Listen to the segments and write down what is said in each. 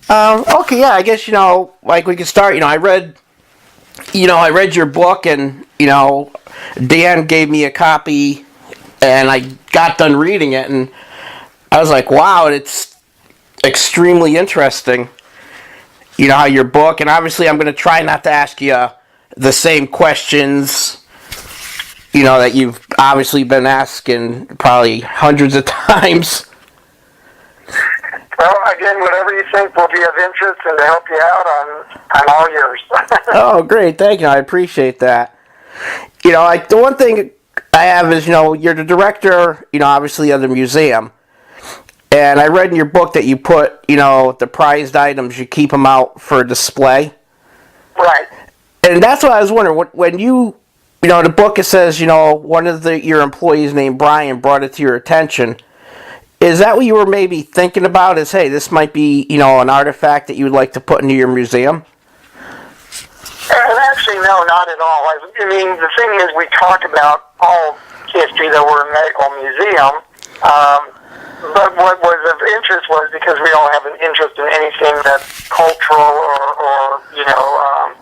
Okay, yeah, I guess, like we could start. I read your book, and, Dan gave me a copy, and I got done reading it, and I was like, wow, it's extremely interesting. How your book, and obviously I'm going to try not to ask you the same questions, that you've obviously been asking probably hundreds of times. Well, again, whatever you think will be of interest and to help you out, I'm all yours. Oh, great, thank you. I appreciate that. The one thing I have is, you're the director, obviously of the museum. And I read in your book that you put, the prized items, you keep them out for display. Right. And that's what I was wondering. When the book, it says, one of your employees named Brian brought it to your attention. Is that what you were maybe thinking about? Is, hey, this might be, an artifact that you would like to put into your museum? And actually, no, not at all. I mean, the thing is, we talk about all history that we're a medical museum. But what was of interest was because we all have an interest in anything that's cultural or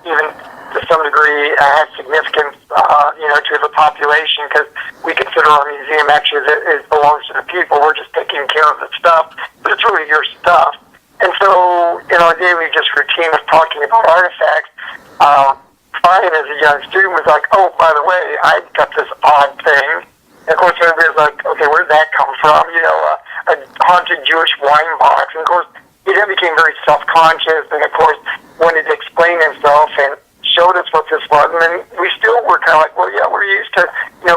even to some degree has significance, to the population, because we consider our museum actually it belongs to the people. We're just taking care of the stuff, but it's really your stuff. And so, in our daily just routine of talking about artifacts, Brian, as a young student, was like, oh, by the way, I got this odd thing. And of course, everybody's like, okay, where'd that come from? A haunted Jewish wine box. And of course, he then became very self-conscious and, of course, wanted to explain himself and showed us what this was. And then we still were kind of like, well, yeah, we're used to,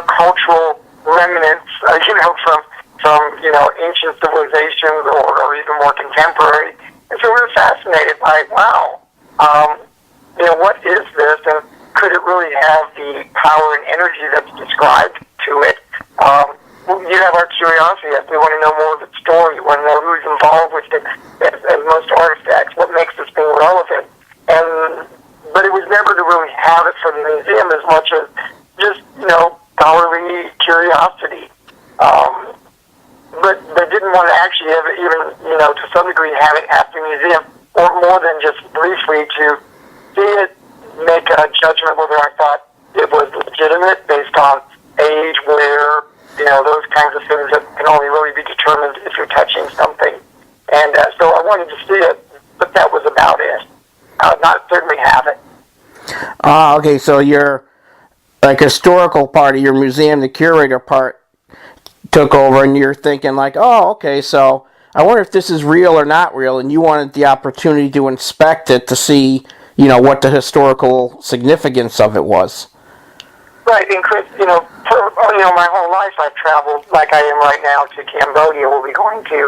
cultural remnants, from ancient civilizations or even more contemporary. And so we were fascinated by, wow, what is this? And could it really have the power and energy that's described to it? You have our curiosity. We want to know more of the story. We want to know who's involved with it as most artifacts. What makes this thing relevant? But it was never to really have it for the museum as much as just, scholarly curiosity. But they didn't want to actually have it even, to some degree have it at the museum, or more than just briefly to see it, make a judgment whether I thought it was legitimate based on age, where, those kinds of things that can only really be determined if you're touching something. And so I wanted to see it, but that was about it. I would not certainly have it. Okay, so your historical part of your museum, the curator part, took over, and you're thinking like, oh, okay, so I wonder if this is real or not real, and you wanted the opportunity to inspect it to see, what the historical significance of it was. Right, and Chris, my whole life I've traveled, like I am right now, to Cambodia. We'll be going to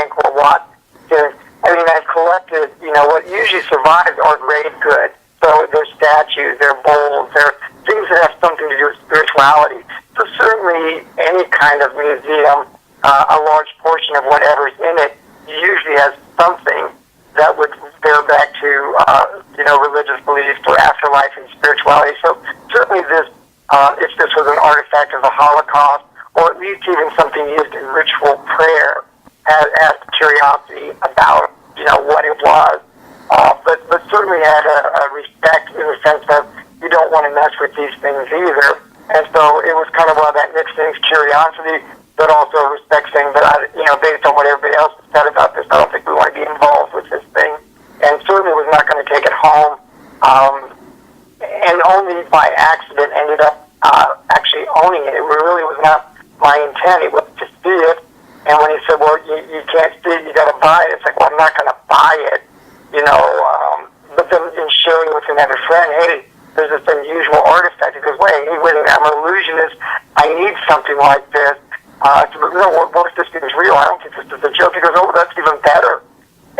Angkor Wat. I've collected, what usually survives are grave goods. So they're statues, they're bowls, they're things that have something to do with spirituality. So certainly any kind of museum, a large portion of whatever's in it usually has something that would bear back to, religious beliefs or afterlife and spirituality. So certainly this, if this was an artifact of the Holocaust, or at least even something used in ritual prayer, as curiosity about, what it was. But certainly had a respect in the sense of you don't want to mess with these things either. And so it was kind of one of that mixed things, curiosity, but also respect saying that, based on what everybody else has said about this, I don't think we want to be involved with this thing. And certainly was not going to take it home. And only by accident ended up actually owning it. It really was not my intent. It was to see it. And when he said, well, you can't see it, you got to buy it. It's like, well, I'm not going to buy it. But then in sharing with another friend, hey, there's this unusual artifact. He goes, wait, I'm an illusionist. I need something like this. What if this thing's real? I don't think this is a joke. He goes, oh, that's even better.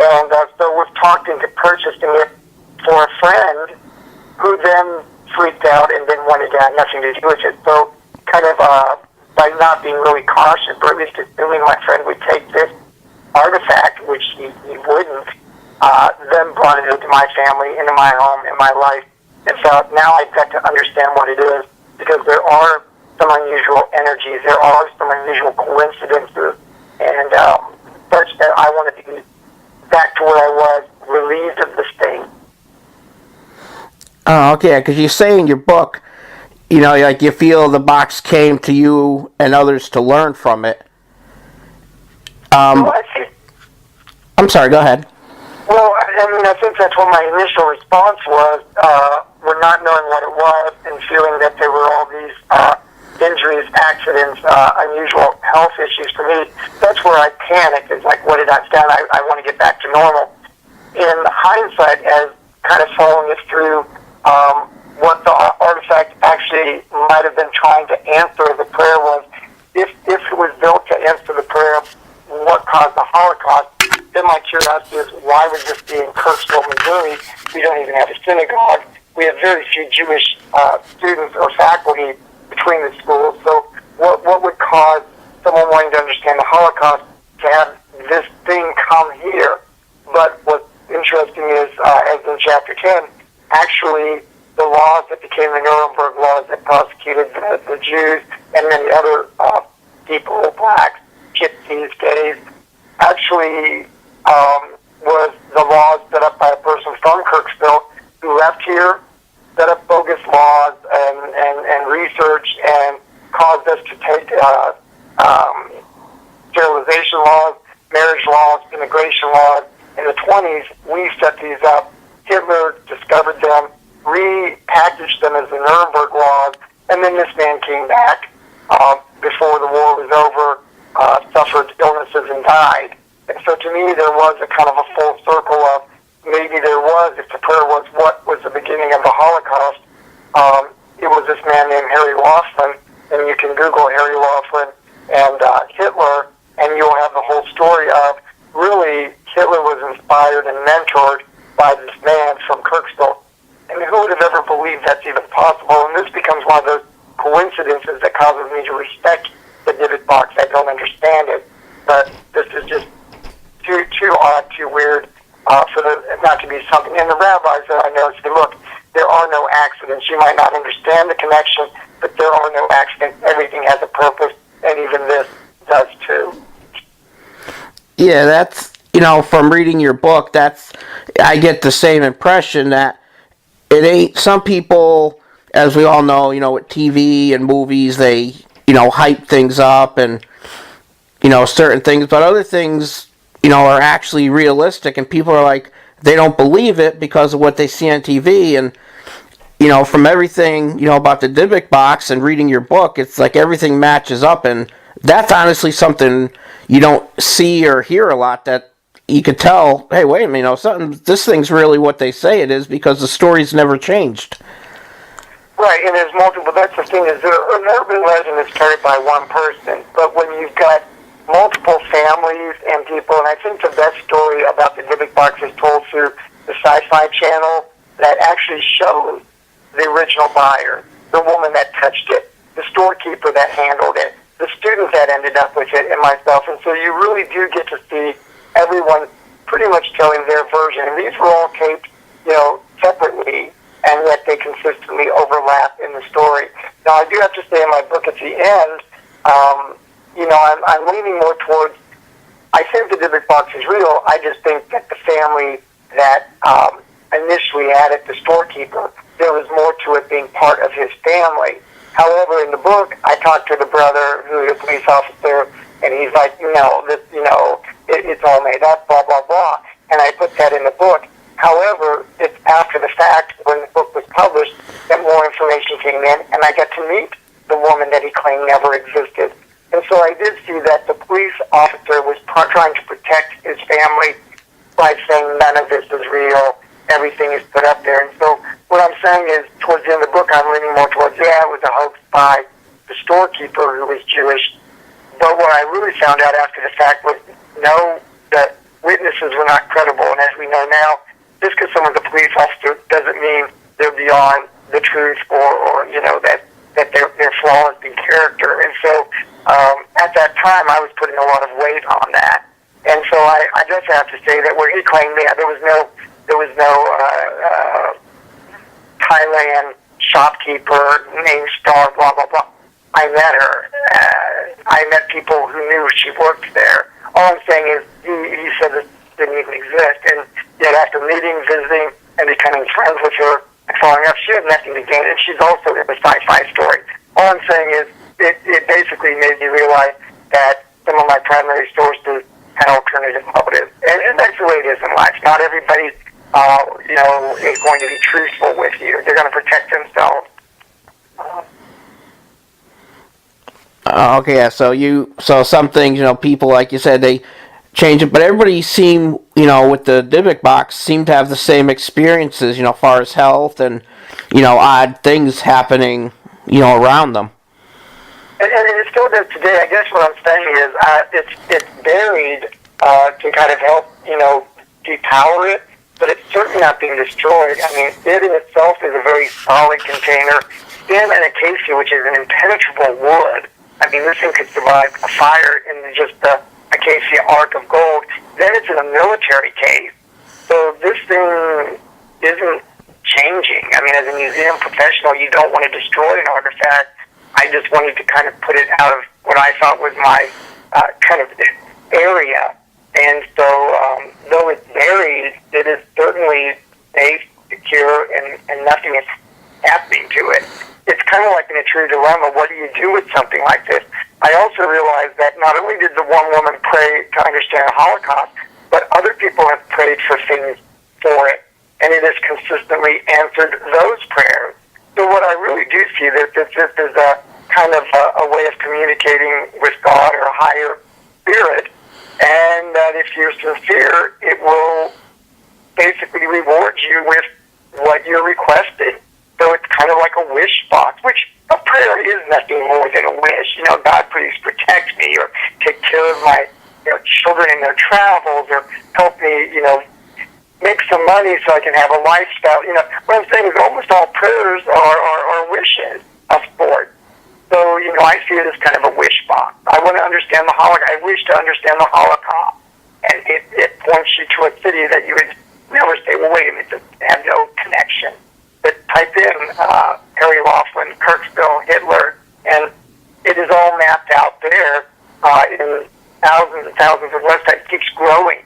And so we've talked into purchasing it for a friend who then freaked out and then wanted to have nothing to do with it. So kind of by not being really cautious, or at least assuming my friend would take this artifact, which he wouldn't, then brought it into my family, into my home, in my life. And so now I've got to understand what it is, because there are some unusual energies, there are some unusual coincidences, and such that I want to be back to where I was relieved of the stain. Oh, okay, because you say in your book, like you feel the box came to you and others to learn from it. Well, I think, I'm sorry, go ahead. well, I think that's what my initial response was, were not knowing what it was and feeling that there were all these injuries, accidents, unusual health issues for me. That's where I panicked. It's like, what did I stand? I want to get back to normal. In hindsight, as kind of following us through what the artifact actually might have been trying to answer the prayer was, if it was built to answer the prayer, what caused the Holocaust, then my curiosity is, why would this be in Kirksville, Missouri? We don't even have a synagogue. We have very few Jewish students or faculty between the schools. So what would cause someone wanting to understand the Holocaust to have this thing come here? But what's interesting is, as in Chapter 10, actually the laws that became the Nuremberg laws that prosecuted the Jews and many other people, blacks, gypsies, gays, actually was the laws set up by a person from Kirksville who left here, set up bogus laws and research and caused us to take sterilization laws, marriage laws, immigration laws. In the 20s, we set these up. Hitler discovered them, repackaged them as the Nuremberg laws, and then this man came back before the war was over, suffered illnesses and died. And so to me, there was a kind of a full circle of maybe there was, if the prayer was what was the beginning of the Holocaust, it was this man named Harry Laughlin, and you can Google Harry Laughlin and Hitler, and you'll have the whole story of really Hitler was inspired and mentored by this man from Kirksville. And who would have ever believed that's even possible? And this becomes one of those coincidences that causes me to respect the Dibbuk Box. I don't understand it, but this is just too odd, too weird for the not to be something. And the rabbis that I know say, look, there are no accidents. You might not understand the connection, but there are no accidents. Everything has a purpose, and even this does too. Yeah, that's, from reading your book, I get the same impression that it ain't, some people, as we all know, with TV and movies, they, hype things up and, certain things, but other things, are actually realistic, and people are like, they don't believe it because of what they see on TV, and, from everything, about the Dibbuk Box and reading your book, it's like everything matches up, and that's honestly something you don't see or hear a lot, that you could tell, hey, wait a minute, this thing's really what they say it is, because the story's never changed. Right, and there's multiple, that's the thing, is an urban legend is started by one person, but when you've got multiple families and people, and I think the best story about the Dibbuk Box is told through the Sci-Fi Channel that actually shows the original buyer, the woman that touched it, the storekeeper that handled it, the students that ended up with it, and myself. And so you really do get to see everyone pretty much telling their version. And these were all taped, separately, and yet they consistently overlap in the story. Now, I do have to say in my book at the end, I'm leaning more towards, I think the Dibbuk Box is real. I just think that the family that initially had it, the storekeeper, there was more to it being part of his family. However, in the book, I talked to the brother who is a police officer, and he's like, it's all made up, blah, blah, blah. And I put that in the book. However, it's after the fact, when the book was published, that more information came in, and I got to meet the woman that he claimed never existed. And so I did see that the police officer was trying to protect his family by saying none of this is real, everything is put up there. And so what I'm saying is, towards the end of the book, I'm leaning more towards, it was a hoax by the storekeeper who was Jewish. But what I really found out after the fact was, no, that witnesses were not credible. And as we know now, just because someone's a police officer doesn't mean they're beyond the truth or that they're flawless in character. And so at that time, I was putting a lot of weight on that. And so I just have to say that where he claimed there was no Thailand shopkeeper named Star, blah, blah, blah. I met her. I met people who knew she worked there. All I'm saying is he said this didn't even exist. And, that after meeting, visiting, and becoming friends with her and falling up, she had nothing to gain, and she's also in the sci-fi story. All I'm saying is it basically made me realize that some of my primary sources had alternative motives. And that's the way it is in life. Not everybody, is going to be truthful with you. They're going to protect themselves. Okay, yeah, so some things, people, like you said, they change it, but everybody seem, with the Dibbuk Box, seem to have the same experiences, as far as health and, odd things happening, around them. And it still does today. I guess what I'm saying is it's buried to kind of help, depower it, but it's certainly not being destroyed. I mean, it in itself is a very solid container. Thin and acacia, which is an impenetrable wood. I mean, this thing could survive a fire in just the acacia arc of gold. Then it's in a military case. So this thing isn't changing. I mean, as a museum professional, you don't want to destroy an artifact. I just wanted to kind of put it out of what I thought was my kind of area. And so, though it's buried, it is certainly safe, secure, and nothing is happening to it. It's kind of like in a true dilemma. What do you do with something like this? I also realized that not only did the one woman pray to understand the Holocaust, but other people have prayed for things for it, and it has consistently answered those prayers. So what I really do see that this is a kind of a way of communicating with God or a higher spirit, and that if you're sincere, it will basically reward you with what you're requesting. So it's kind of like a wish box, which a prayer is nothing more than a wish. God, please protect me, or take care of my children in their travels, or help me, make some money so I can have a lifestyle. What I'm saying is almost all prayers are wishes of sorts. So, I see it as kind of a wish box. I want to understand the Holocaust. I wish to understand the Holocaust. And it points you to a city that you would never say, well, wait a minute, this has no connection. But type in Harry Laughlin, Kirksville, Hitler, and it is all mapped out there in thousands and thousands of websites. It keeps growing.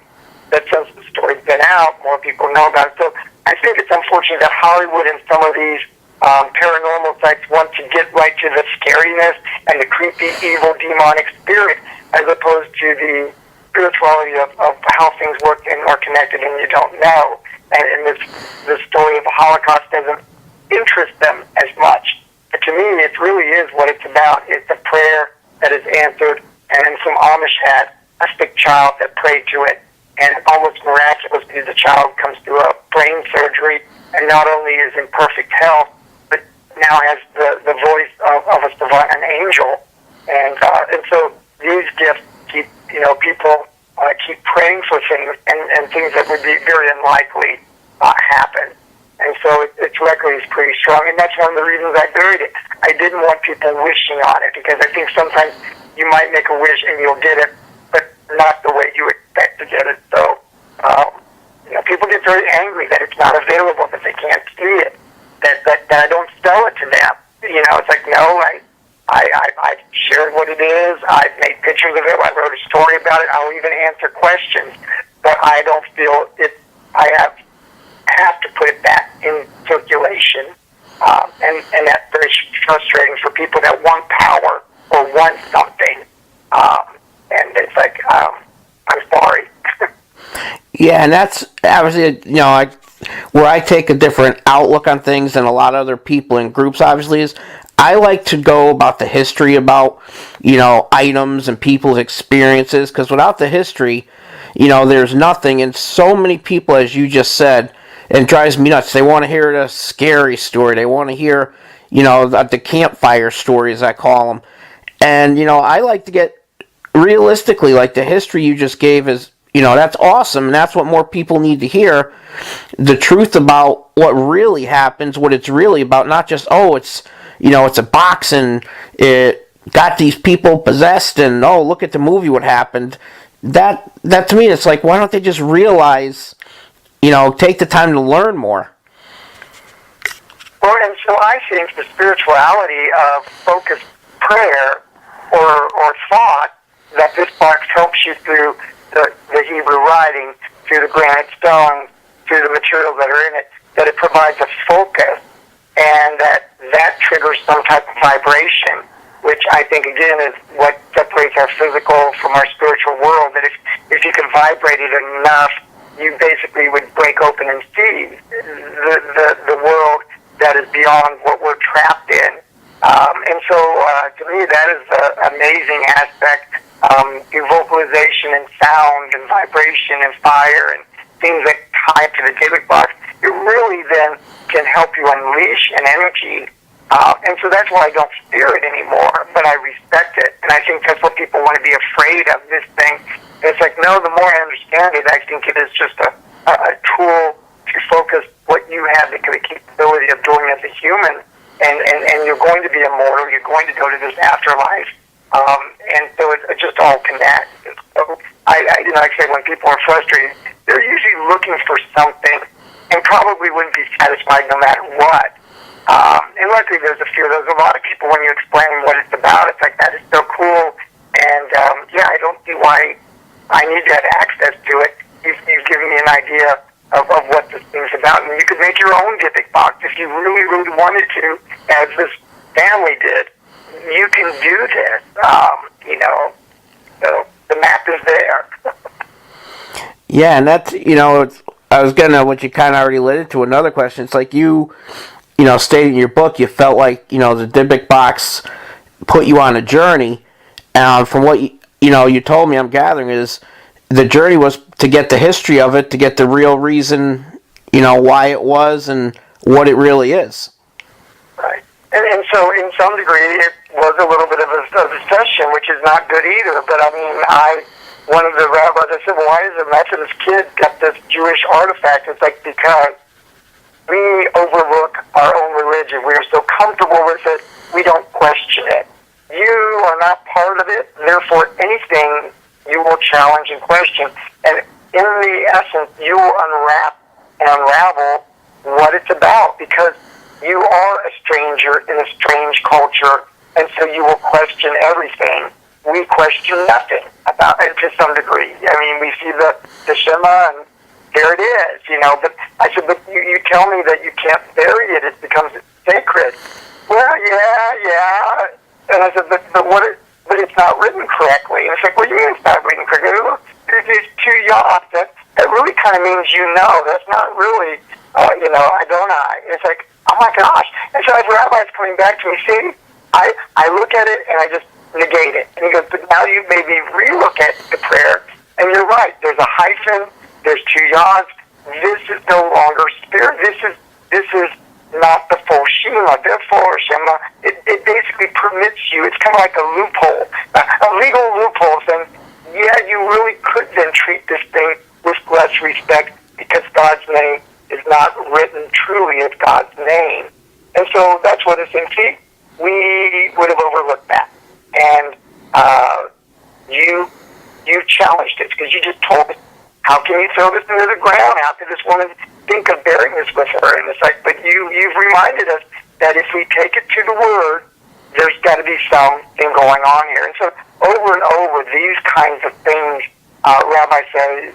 That since the story's been out, more people know about it. So I think it's unfortunate that Hollywood and some of these paranormal sites want to get right to the scariness and the creepy, evil, demonic spirit, as opposed to the spirituality of how things work and are connected and you don't know. And this story of the Holocaust doesn't interest them as much. But to me, it really is what it's about. It's a prayer that is answered, and some Amish had a sick child that prayed to it, and almost miraculously the child comes through a brain surgery and not only is in perfect health, but now has the voice of a savant, an angel. And so these gifts keep, people keep praying for things, and things that would be very unlikely happen. And so its record is pretty strong, and that's one of the reasons I buried it. I didn't want people wishing on it, because I think sometimes you might make a wish and you'll get it, but not the way you expect to get it. So, people get very angry that it's not available, that they can't see it, that I don't sell it to them. It's like, no, I shared what it is. I've made pictures of it. I wrote a story about it. I'll even answer questions, but I don't feel it. I have to put it back in circulation, and that's very frustrating for people that want power or want something. And it's like, I'm sorry. Yeah, and that's obviously, where I take a different outlook on things than a lot of other people in groups, obviously, is I like to go about the history about, items and people's experiences, because without the history, there's nothing. And so many people, as you just said, it drives me nuts. They want to hear the scary story. They want to hear, the campfire stories, I call them. And, I like to get realistically, like the history you just gave is, that's awesome, and that's what more people need to hear. The truth about what really happens, what it's really about, not just, it's a box and it got these people possessed and, look at the movie, what happened. That to me, it's like, why don't they just realize, take the time to learn more? Well, and so I think the spirituality of focused prayer or thought that this box helps you through the Hebrew writing, through the granite stones, through the materials that are in it, that it provides a focus, and that triggers some type of vibration, which I think, again, is what separates our physical from our spiritual world, that if you can vibrate it enough, you basically would break open and see the world that is beyond what we're trapped in. And so, to me, that is an amazing aspect. Your vocalization and sound and vibration and fire and things that tie to the Dibbuk Box, it really then can help you unleash an energy. And so that's why I don't fear it anymore, but I respect it. And I think that's what people want to be afraid of, this thing. It's like, no, the more I understand it, I think it is just a tool to focus what you have the capability of doing as a human. And you're going to be immortal. You're going to go to this afterlife. And so it just all connects. So like I say, when people are frustrated, they're usually looking for something and probably wouldn't be satisfied no matter what. And luckily there's a lot of people, when you explain what it's about, it's like, that is so cool. And I don't see why I need to have access to it. You've given me an idea of what this thing's about. And you could make your own Dibbuk Box if you really, really wanted to, as this family did. You can do this, so the map is there. Yeah, and that's, I was gonna, what you kind of already led into another question. It's like you stated in your book, you felt like, the Dibbuk Box put you on a journey. From what you told me, I'm gathering, is the journey was to get the history of it, to get the real reason, why it was and what it really is. Right. And so, in some degree, it was a little bit of a session, which is not good either. But I mean, one of the rabbis, I said, well, why is a Methodist kid got this Jewish artifact? It's like, because we overlook our own religion. We are so comfortable with it, we don't question it. You are not part of it, therefore anything you will challenge and question. And in the essence, you will unwrap and unravel what it's about, because you are a stranger in a strange culture, and so you will question everything. We question nothing about it to some degree. I mean, we see the Shema, and there it is, But I said, but you tell me that you can't bury it; it becomes sacred. Well, yeah. And I said, but it's not written correctly. And it's like, what do you mean it's not written correctly? There's these two yachts. That really kind of means That's not really, Adonai. It's like, oh my gosh. And so as Rabbi's coming back to me, see, I look at it and I just negate it. And he goes, but now you made me relook at the prayer. And you're right. There's a hyphen. There's two yachts. This is no longer spirit. This is not the full Shema. Therefore, Shema, it basically permits you. It's kind of like a loophole, a legal loophole saying, yeah, you really could then treat this thing with less respect, because God's name is not written truly as God's name. And so that's what it's in. See, we would have overlooked that. And you challenged it, because you just told us, how can you throw this into the ground? How could this woman think of bearing this with her? And it's like, but you've reminded us that if we take it to the Word, there's got to be something going on here. And so over and over, these kinds of things, Rabbi says,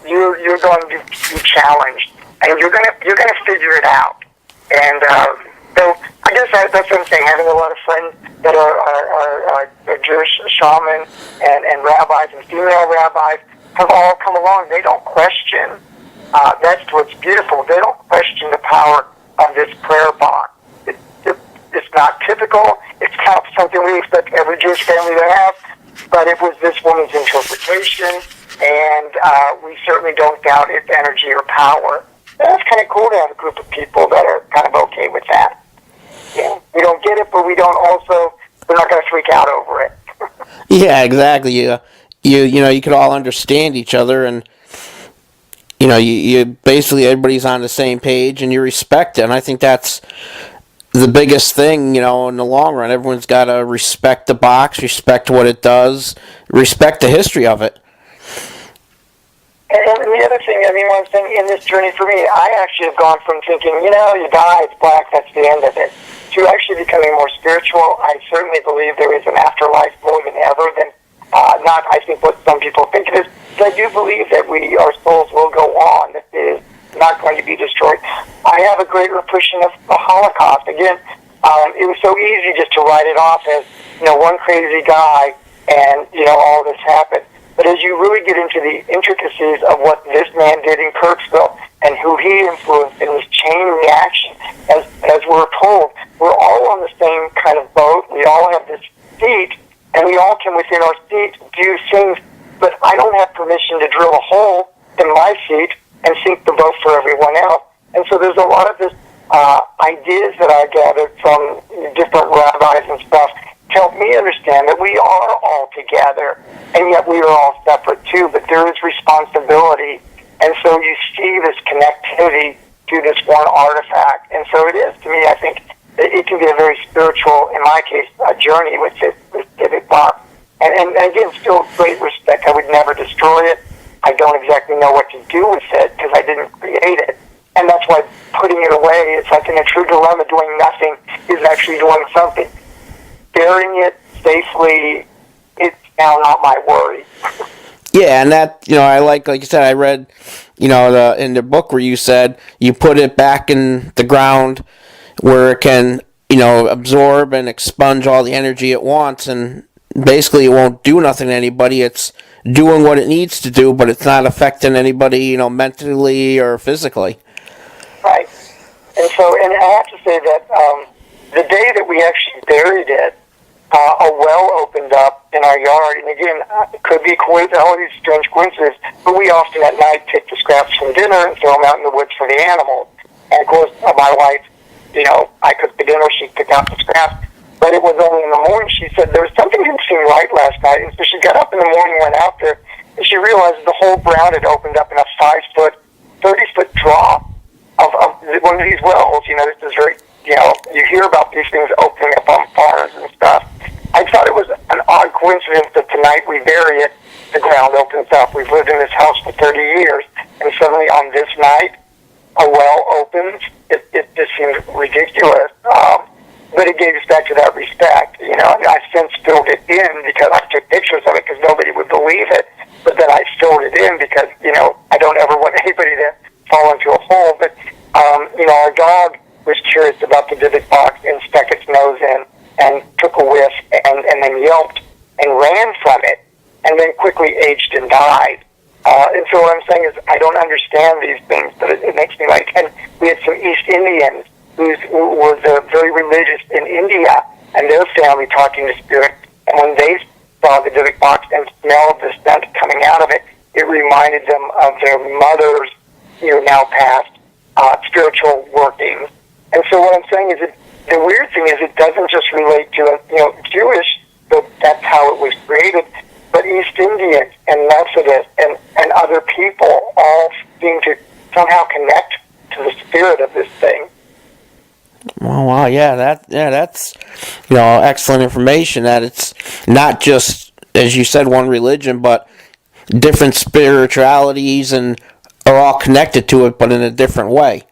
you're going to be challenged, and you're going to figure it out. And so I guess that's what I'm saying. Having a lot of friends that are Jewish shaman and rabbis and female rabbis have all come along. They don't question. That's what's beautiful. They don't question the power of this prayer box. It's not typical. It's kind of something we expect every Jewish family to have, but it was this woman's interpretation, and we certainly don't doubt its energy or power. And it's kind of cool to have a group of people that are kind of okay with that. Yeah, we don't get it, but we're not going to freak out over it. Yeah, exactly. You could all understand each other, and you basically, everybody's on the same page, and you respect it. And I think that's the biggest thing, in the long run. Everyone's got to respect the box, respect what it does, respect the history of it. And the other thing, one thing in this journey for me, I actually have gone from thinking, you die, it's black, that's the end of it, to actually becoming more spiritual. I certainly believe there is an afterlife more than ever, not, I think, what some people think it is. But I do believe that our souls will go have a greater appreciation of the Holocaust. Again, it was so easy just to write it off as, one crazy guy and, all this happened. But as you really get into the intricacies of what this man did in Kirksville and who he influenced in this chain reaction, as we're told, we're all on the same kind of boat. We all have this seat, and we all can, within our seat, do things. But I don't have permission to drill a hole in my seat and sink the boat for everyone else. And so there's a lot of this ideas that I gathered from different rabbis and stuff to help me understand that we are all together, and yet we are all separate too, but there is responsibility. And so you see this connectivity to this one artifact. And so it is, to me, I think, it can be a very spiritual, in my case, a journey with this Dibbuk Box. And again, still great respect. I would never destroy it. I don't exactly know what to do with it because I didn't create it. And that's why putting it away, it's like in a true dilemma, doing nothing is actually doing something. Burying it safely, it's now not my worry. Yeah, and that, I like you said, I read, in the book where you said you put it back in the ground where it can, absorb and expunge all the energy it wants, and basically it won't do nothing to anybody. It's doing what it needs to do, but it's not affecting anybody, mentally or physically. Right. And I have to say that the day that we actually buried it, a well opened up in our yard, and again, it could be all these strange coincidences, but we often at night take the scraps from dinner and throw them out in the woods for the animals. And of course, my wife, I cooked the dinner, she picked out the scraps, but it was only in the morning. She said there was something didn't seem right last night, and so she got up in the morning, went out there, and she realized the whole ground had opened up in a 5-foot, 30-foot drop of one of these wells. This is very, you hear about these things opening up on farms and stuff. I thought it was an odd coincidence that tonight we bury it, the ground opens up. We've lived in this house for 30 years, and suddenly on this night, a well opens. It just seems ridiculous. But it gave us back to that respect. I since filled it in because I took pictures of it because nobody would believe it. But then I filled it in because, I don't ever want anybody to fall into a hole. But, our dog was curious about the Dibbuk Box and stuck its nose in and took a whiff and then yelped and ran from it and then quickly aged and died. And so what I'm saying is I don't understand these things, but it makes me like, and we had some East Indians who was very religious in India, and their family talking to spirit, and when they saw the Dibbuk Box and smelled the scent coming out of it, it reminded them of their mother's, now passed, spiritual workings. And so what I'm saying is that the weird thing is it doesn't just relate to, Jewish, but that's how it was created, but East Indians and Methodists and other people all seem to somehow connect to the spirit of this thing. Oh, wow, that's excellent information. That it's not just, as you said, one religion, but different spiritualities and are all connected to it, but in a different way.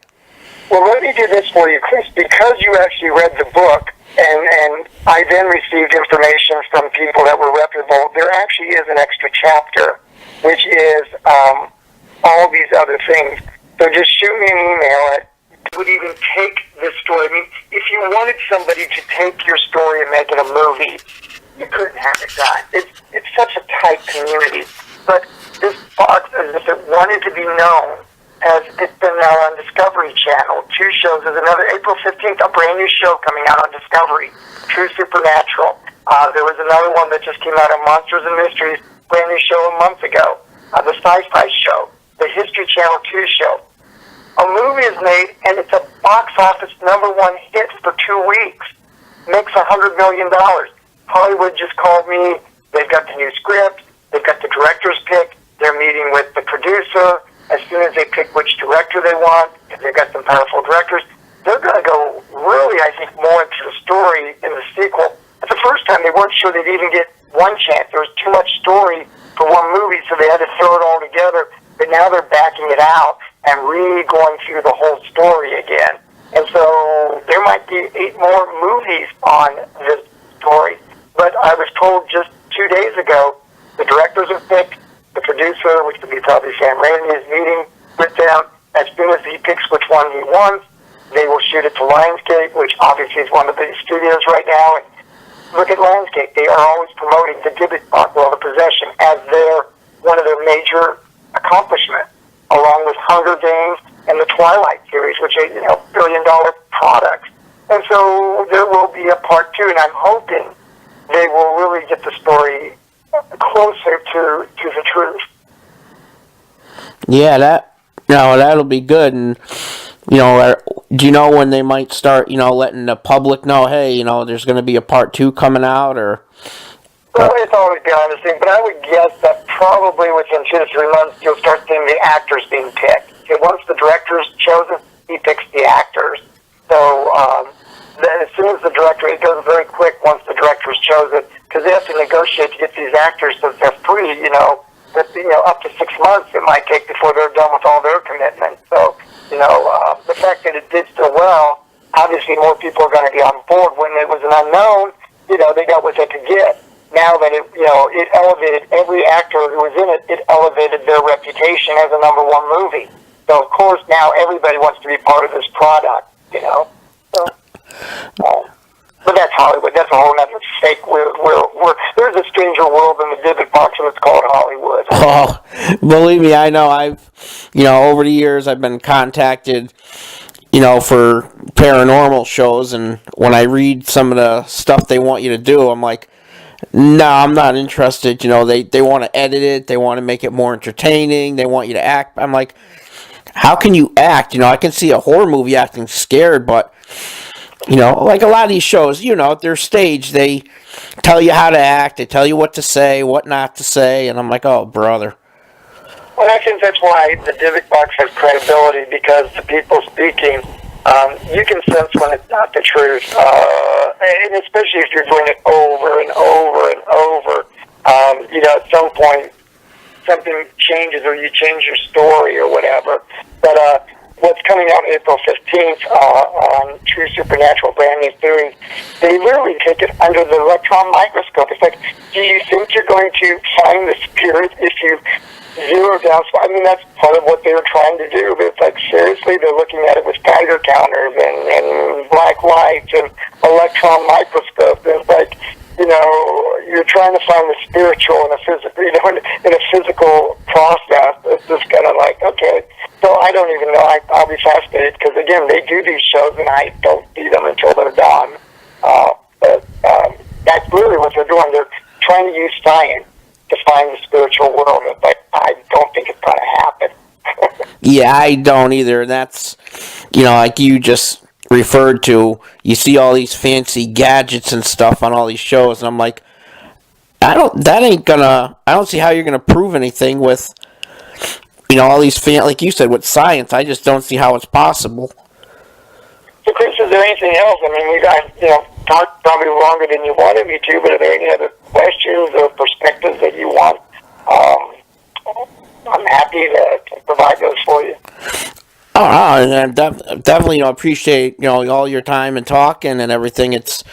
Well, let me do this for you, Chris. Because you actually read the book, and I then received information from people that were reputable, there actually is an extra chapter, which is all these other things. So just shoot me an email at would even take this story. I mean, if you wanted somebody to take your story and make it a movie, you couldn't have it done. It's such a tight community. But this box, as if it wanted to be known, as it's been now on Discovery Channel. 2 shows. There's another April 15th, a brand new show coming out on Discovery, True Supernatural. There was another one that just came out on Monsters and Mysteries, brand new show a month ago. The Sci-Fi show, the History Channel 2 show. A movie is made, and it's a box office #1 hit for 2 weeks. Makes $100 million. Hollywood just called me. They've got the new script. They've got the director's pick. They're meeting with the producer. As soon as they pick which director they want, if they've got some powerful directors, they're going to go really, I think, more into the story in the sequel. At the first time, they weren't sure they'd even get one chance. There was too much story for one movie, so they had to throw it all together. But now they're backing it out and re-going through the whole story again. And so there might be 8 more movies on this story. But I was told just 2 days ago, the directors are picked, the producer, which would be probably Sam Raimi, is meeting with them. As soon as he picks which one he wants, They will shoot it to Lionsgate, which obviously is one of the big studios right now. And look at Lionsgate. They are always promoting the Dibbuk Box, well, the Possession, as one of their major accomplishments, along with Hunger Games and the Twilight series, which are, billion-dollar products. And so there will be a part 2, and I'm hoping they will really get the story closer to the truth. Yeah, that'll be good. And do you know when they might start, letting the public know, hey, there's going to be a part 2 coming out, or? Well, it's always behind the scenes, but I would guess that probably within 2 to 3 months, you'll start seeing the actors being picked. Okay, once the director's chosen, he picks the actors. So as soon as the director, it goes very quick once the director's chosen, because they have to negotiate to get these actors so they're free, up to 6 months it might take before they're done with all their commitments. So, the fact that it did so well, obviously more people are going to be on board. When it was an unknown, they got what they could get. Now that it elevated every actor who was in it, it elevated their reputation as a #1 movie. So of course now everybody wants to be part of this product, So, but that's Hollywood. That's a whole other fake. There's a stranger world in the Dibbuk Box, and it's called Hollywood. Oh, believe me, I know. Over the years, I've been contacted, for paranormal shows, and when I read some of the stuff they want you to do, I'm like, no, I'm not interested. They want to edit it. They want to make it more entertaining. They want you to act. I'm like, how can you act? I can see a horror movie acting scared, but, like a lot of these shows, they're staged. They tell you how to act. They tell you what to say, what not to say. And I'm like, oh, brother. Well, I think that's why the Dibbuk Box has credibility, because the people speaking, you can sense when it's not the truth, and especially if you're doing it over and over and over. At some point, something changes or you change your story or whatever. But what's coming out April 15th on True Supernatural Brand New Theories, they literally take it under the electron microscope. It's like, do you think you're going to find the spirit if you zero down? I mean, that's part of what they were trying to do. But it's like, seriously, they're looking at it with Geiger counters and black lights and electron microscopes. And it's like, you're trying to find the spiritual in a physical, in a physical process. It's just kind of like, okay. So I don't even know. I'll be fascinated, because again, they do these shows and I don't see them until they're done. But that's really what they're doing. They're trying to use science to find the spiritual world, but I don't think it's going to happen. Yeah, I don't either. That's, like you just referred to, you see all these fancy gadgets and stuff on all these shows, and I'm like, I don't see how you're gonna prove anything with, all these like you said, with science. I just don't see how it's possible. So, Chris, is there anything else? I mean, we got, talked probably longer than you wanted me to, but are there any other questions or perspectives that you want? I'm happy to provide those for you. Oh, and definitely, appreciate, all your time and talking and everything. It's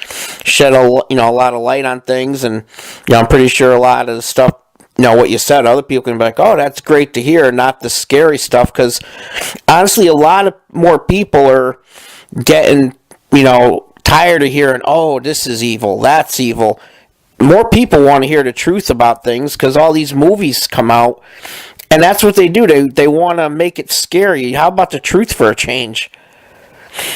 shed a lot of light on things, and, I'm pretty sure a lot of the stuff, what you said, other people can be like, oh, that's great to hear, not the scary stuff, because, honestly, a lot of more people are getting, tired of hearing, oh, this is evil, that's evil. More people want to hear the truth about things, because all these movies come out, and that's what they do. They want to make it scary. How about the truth for a change?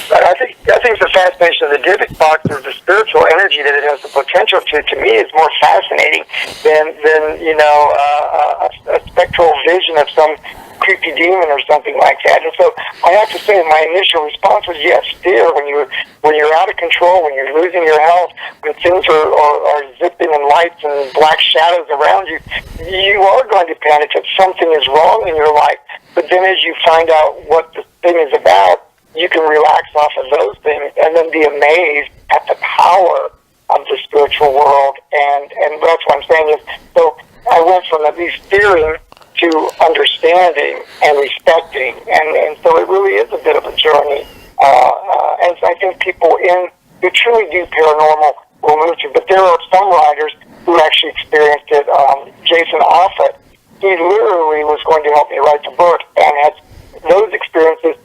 I think the fascination of the Dibbuk Box is the spiritual energy that it has the potential to me, is more fascinating than a spectral vision of some creepy demon or something like that. And so I have to say, my initial response was yes, fear. When you're out of control, when you're losing your health, when things are zipping and lights and black shadows around you, you are going to panic that something is wrong in your life. But then as you find out what the thing is about, you can relax off of those things and then be amazed at the power of the spiritual world. And that's what I'm saying is, so I went from at least fearing to understanding and respecting, and so it really is a bit of a journey. And I think people who truly do paranormal will move to, but there are some writers who actually experienced it. Jason Offit, he literally was going to help me write the book, and had those experiences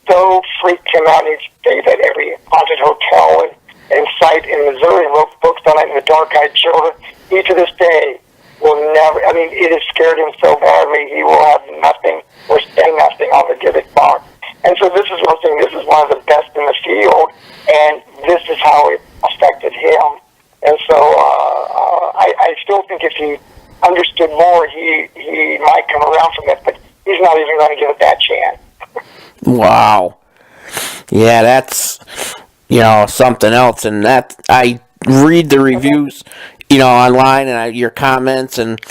so freaked him out. And he stayed at every haunted hotel and site in Missouri and wrote books on it, and The Dark-Eyed Children. He, to this day, will never, I mean, it has scared him so badly, he will have nothing or say nothing on the Dibbuk Box. And so this is one thing, this is one of the best in the field, and this is how it affected him. And so I still think if he understood more, he might come around from it, but he's not even going to give it that chance. Wow. Yeah, that's, something else. And that, I read the reviews, online and your comments and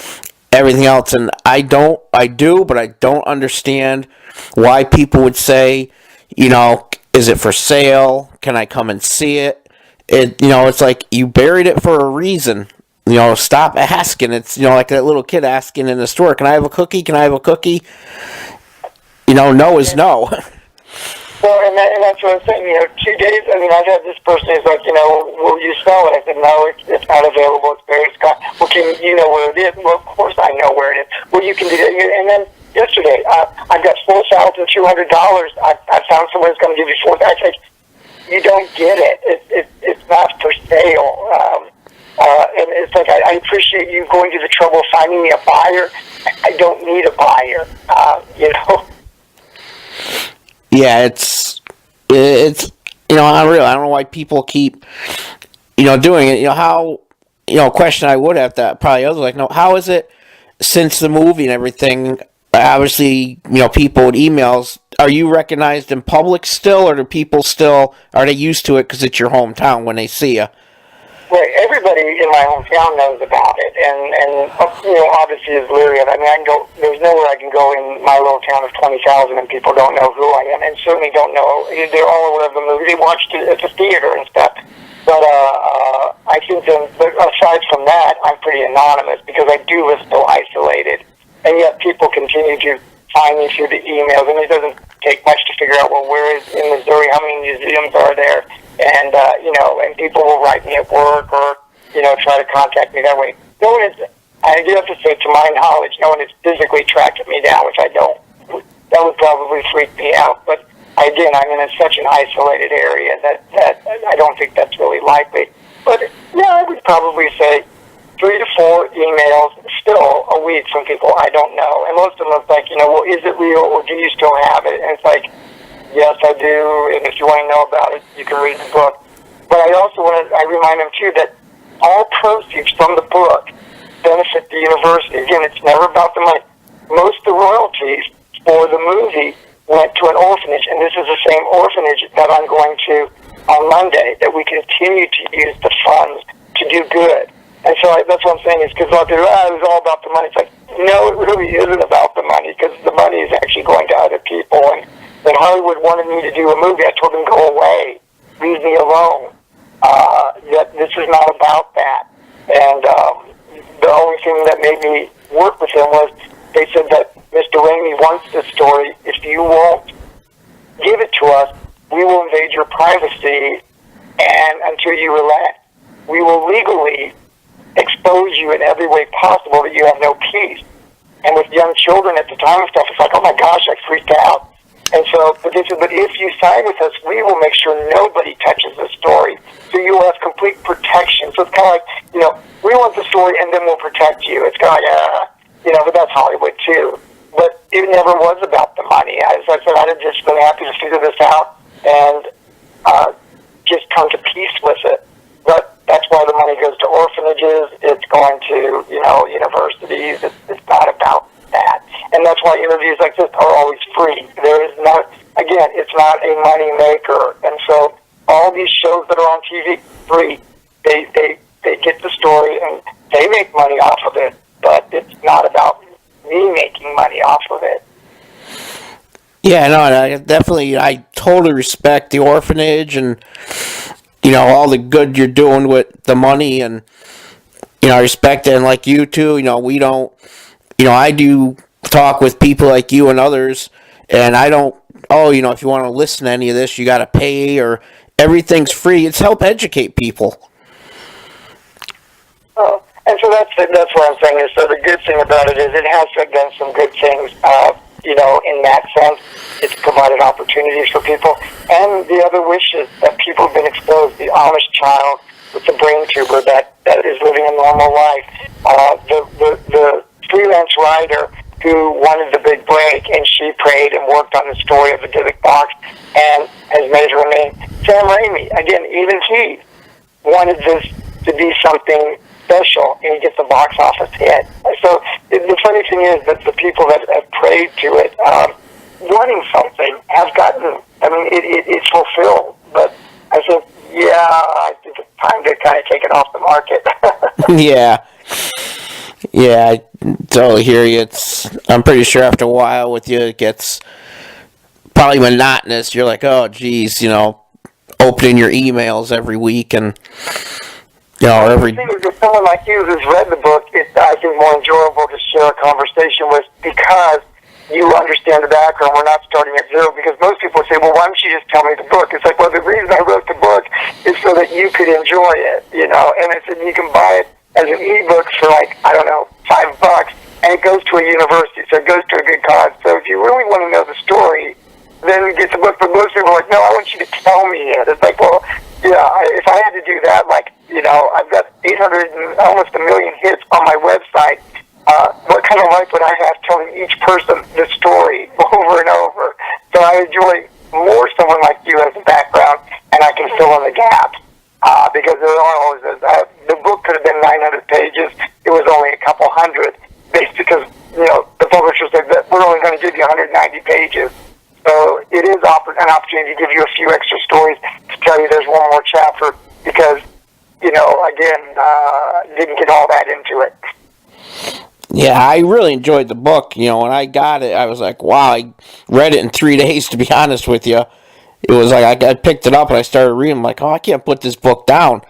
everything else. And but I don't understand why people would say, is it for sale? Can I come and see it? It's like you buried it for a reason. Stop asking. It's, like that little kid asking in the store, can I have a cookie? Can I have a cookie? No is no. Well, and that's what I'm saying. 2 days. I mean, I've had this person who's like, will you sell it? I said, no, it's not available. It's very Scott. Well, can you know where it is? Well, of course I know where it is. Well, you can do that. And then yesterday, I've got $4,200. I found someone who's going to give you $4,000. I said, you don't get it. It's not for sale. And it's like I appreciate you going to the trouble of finding me a buyer. I don't need a buyer. Yeah, it's unreal. I don't know why people keep doing it. How question I would have to probably others like, no, how is it since the movie and everything? Obviously, people with emails. Are you recognized in public still, or do people still are they used to it because it's your hometown when they see you? Well, everybody in my hometown knows about it, and obviously is leery of it. I mean, I can go. There's nowhere I can go in my little town of 20,000 and people don't know who I am, and certainly don't know. They're all aware of the movie. They watched it at the theater and stuff. But I think aside from that, I'm pretty anonymous because I do live so isolated, and yet people continue to find me through the emails, and it doesn't take much to figure out, well, where is in Missouri, how many museums are there, and and people will write me at work or try to contact me that way. No one is, I do have to say, to my knowledge, no one has physically tracked me down, which I don't. That would probably freak me out, but again, I'm in such an isolated area that I don't think that's really likely. But yeah, I would probably say 3 to 4 emails still a week from people I don't know. And most of them are like, well, is it real or do you still have it? And it's like, yes, I do. And if you want to know about it, you can read the book. But I also I remind them too that all proceeds from the book benefit the university. Again, it's never about the money. Most of the royalties for the movie went to an orphanage, and this is the same orphanage that I'm going to on Monday, that we continue to use the funds to do good. And so that's what I'm saying is because a lot of people, it was all about the money. It's like, no, it really isn't about the money because the money is actually going to other people. And when Hollywood wanted me to do a movie, I told them, go away, leave me alone. That this is not about that. And the only thing that made me work with them was they said that Mr. Raimi wants this story. If you won't give it to us, we will invade your privacy, and until you relent, we will legally expose you in every way possible that you have no peace. And with young children at the time and stuff, it's like, oh my gosh, I freaked out. And so, but they said, but if you sign with us, we will make sure nobody touches the story. So you will have complete protection. So it's kind of like, we want the story and then we'll protect you. It's kind of like, but that's Hollywood too. But it never was about the money. As I said, I'd have just been happy to figure this out and just come to peace with it. But that's why the money goes to orphanages. It's going to, universities. It's not about that. And that's why interviews like this are always free. There is not, again, it's not a money maker. And so all these shows that are on TV, free. They get the story and they make money off of it. But it's not about me making money off of it. Yeah, no, I totally respect the orphanage and, all the good you're doing with the money, and, I respect it. And like you too, we don't, I do talk with people like you and others, and I don't, if you want to listen to any of this, you got to pay, or everything's free. It's help educate people. And so that's what I'm saying is, so the good thing about it is it has done some good things in that sense, it's provided opportunities for people. And the other wish is that people have been exposed. The Amish child with the brain tumor that is living a normal life. The freelance writer who wanted the big break, and she prayed and worked on the story of the Dibbuk Box and has made her name. Sam Raimi, again, even he wanted this to be something special, and he gets a box office hit. So the funny thing is that the people that have prayed to it, wanting something, have gotten, it's fulfilled. But I think, I think it's time to kind of take it off the market. Yeah, I totally hear you. I'm pretty sure after a while with you, it gets probably monotonous. You're like, oh, geez, opening your emails every week and, every... The thing is, with someone like you who's read the book, it's, I think, more enjoyable to share a conversation with because you understand the background. We're not starting at zero, because most people say, well, why don't you just tell me the book? It's like, well, the reason I wrote the book is so that you could enjoy it, and it's, and you can buy it as an ebook for $5, and it goes to a university, so it goes to a good cause. So if you really want to know the story, then get the book. But most people are like, no, I want you to tell me it. It's like, well, if I had to do that, I've got 800 and almost 1 million hits on my website. What kind of life would I have telling each person the story over and over? So I enjoy more someone like you as a background, and I can fill in the gaps. Because there are always the book could have been 900 pages. It was only a couple hundred, based because the publisher said that we're only going to give you 190 pages. So it is an opportunity to give you a few extra stories to tell you there's one more chapter because didn't get all that into it. Yeah, I really enjoyed the book. When I got it, I was like, wow, I read it in 3 days, to be honest with you. It was like I picked it up and I started reading. I'm like, oh, I can't put this book down.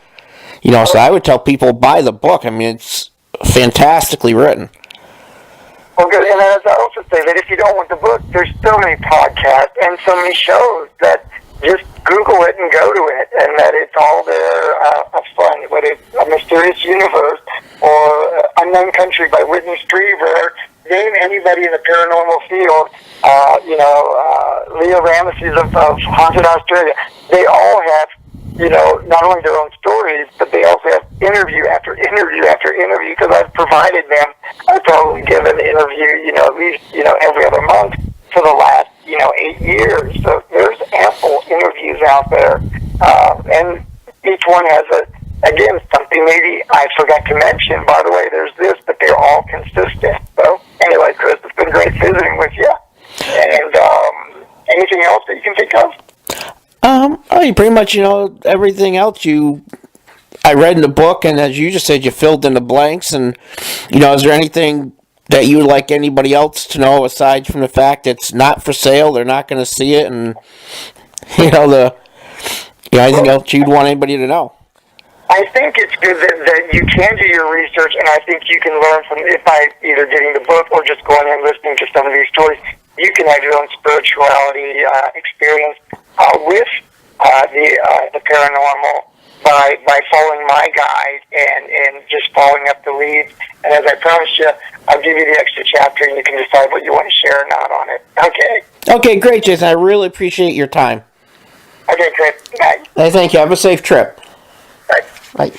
So I would tell people, buy the book. It's fantastically written. Well, good. And as I also say that if you don't want the book, there's so many podcasts and so many shows that just Google it and go to it, and that it's all there of fun. Whether it's A Mysterious Universe or Unknown Country by Whitney Strieber, name anybody in the paranormal field, Leah Ramesses of Haunted Australia. They all have, not only their own stories, but they also have interview after interview after interview, because I've provided them. I've probably given an interview, at least, every other month for the last, 8 years. So there's ample interviews out there. And each one has something maybe I forgot to mention. By the way, there's this, but they're all consistent. So anyway, Chris, it's been great visiting with you. And anything else that you can think of? Pretty much, everything else I read in the book, and as you just said, you filled in the blanks. And, is there anything that you would like anybody else to know aside from the fact it's not for sale, they're not going to see it, and, anything else you'd want anybody to know? I think it's good that you can do your research, and I think you can learn from it by either getting the book or just going and listening to some of these stories. You can have your own spirituality experience with the paranormal by following my guide and just following up the leads. And as I promised you, I'll give you the extra chapter, and you can decide what you want to share or not on it. Okay? Okay, great, Jason. I really appreciate your time. Okay, great. Bye. Hey, thank you. Have a safe trip. Bye. Bye.